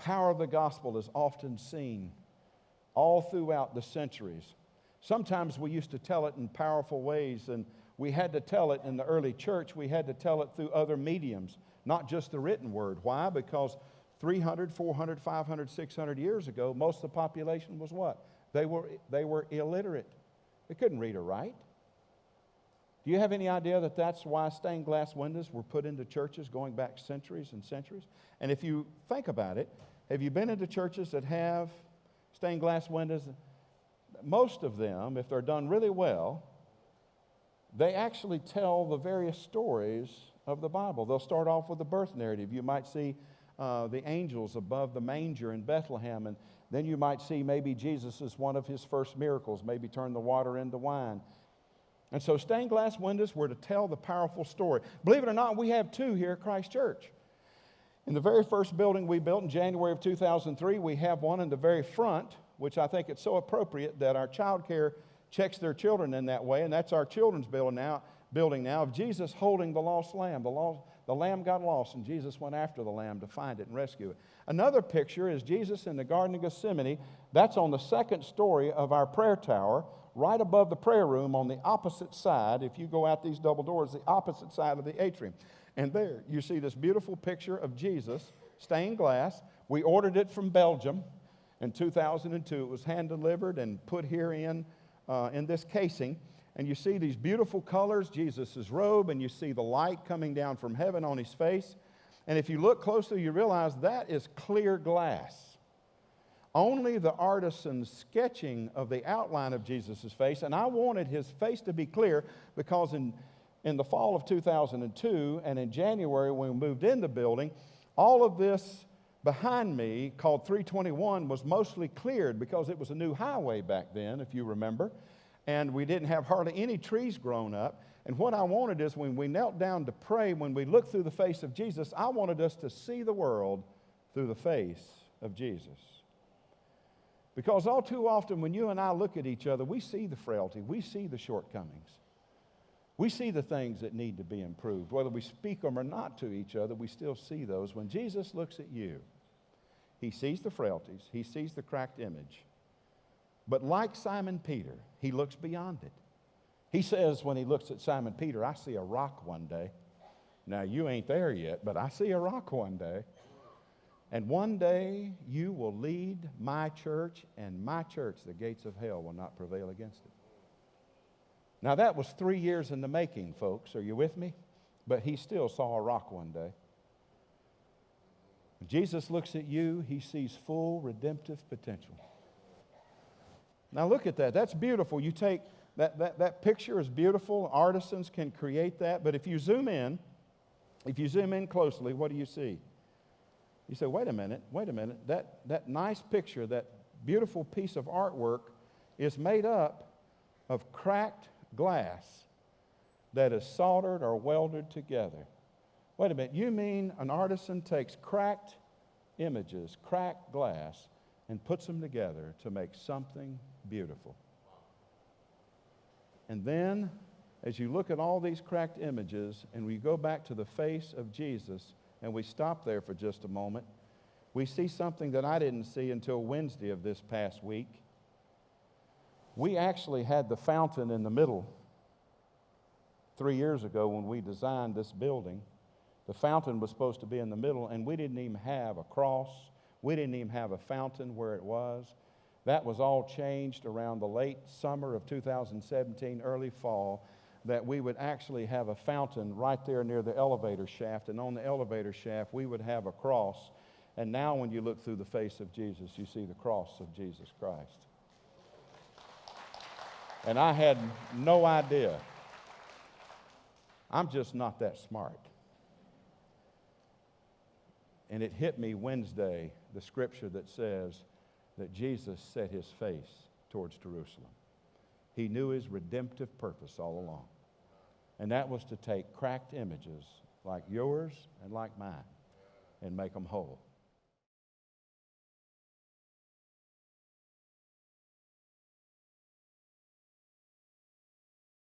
power of the gospel is often seen all throughout the centuries. Sometimes we used to tell it in powerful ways, and we had to tell it in the early church. We had to tell it through other mediums, not just the written word. Why? Because 300, 400, 500, 600 years ago, most of the population was what? They were illiterate. They couldn't read or write. Do you have any idea that that's why stained glass windows were put into churches going back centuries and centuries? And if you think about it, have you been into churches that have stained glass windows? Most of them, if they're done really well, they actually tell the various stories of the Bible. They'll start off with the birth narrative. You might see the angels above the manger in Bethlehem, and then you might see maybe Jesus is one of his first miracles, maybe turn the water into wine. And so stained glass windows were to tell the powerful story. Believe it or not, we have two here at Christ Church. In the very first building we built in January of 2003, we have one in the very front, which I think it's so appropriate that our child care checks their children in that way, and that's our children's building now of Jesus holding the lost lamb. The lamb got lost, and Jesus went after the lamb to find it and rescue it. Another picture is Jesus in the Garden of Gethsemane. That's on the second story of our prayer tower, right above the prayer room on the opposite side. If you go out these double doors, the opposite side of the atrium. And there you see this beautiful picture of Jesus, stained glass. We ordered it from Belgium in 2002. It was hand-delivered and put here in this casing. And you see these beautiful colors, Jesus' robe, and you see the light coming down from heaven on his face. And if you look closely, you realize that is clear glass. Only the artisan's sketching of the outline of Jesus' face, and I wanted his face to be clear because in the fall of 2002 and in January when we moved in the building, all of this behind me called 321 was mostly cleared because it was a new highway back then, if you remember, and we didn't have hardly any trees grown up. And what I wanted is when we knelt down to pray, when we looked through the face of Jesus, I wanted us to see the world through the face of Jesus. Because all too often when you and I look at each other, we see the frailty, we see the shortcomings. We see the things that need to be improved. Whether we speak them or not to each other, we still see those. When Jesus looks at you, he sees the frailties, he sees the cracked image. But like Simon Peter, he looks beyond it. He says when he looks at Simon Peter, I see a rock one day. Now you ain't there yet, but I see a rock one day. And one day you will lead my church, and my church, the gates of hell will not prevail against it. Now that was 3 years in the making, folks. Are you with me? But he still saw a rock one day. When Jesus looks at you, he sees full redemptive potential. Now look at that. That's beautiful. You take that picture is beautiful. Artisans can create that. But if you zoom in closely, what do you see? You say, wait a minute. That nice picture, that beautiful piece of artwork is made up of cracked glass that is soldered or welded together. Wait a minute. You mean an artisan takes cracked images, cracked glass, and puts them together to make something beautiful. And then, as you look at all these cracked images, and we go back to the face of Jesus, and we stop there for just a moment, we see something that I didn't see until Wednesday of this past week. We actually had the fountain in the middle 3 years ago when we designed this building. The fountain was supposed to be in the middle, and we didn't even have a cross. We didn't even have a fountain where it was. That was all changed around the late summer of 2017, early fall, that we would actually have a fountain right there near the elevator shaft, and on the elevator shaft we would have a cross. And now when you look through the face of Jesus, you see the cross of Jesus Christ. And I had no idea. I'm just not that smart. And it hit me Wednesday, the scripture that says that Jesus set his face towards Jerusalem. He knew his redemptive purpose all along. And that was to take cracked images like yours and like mine and make them whole.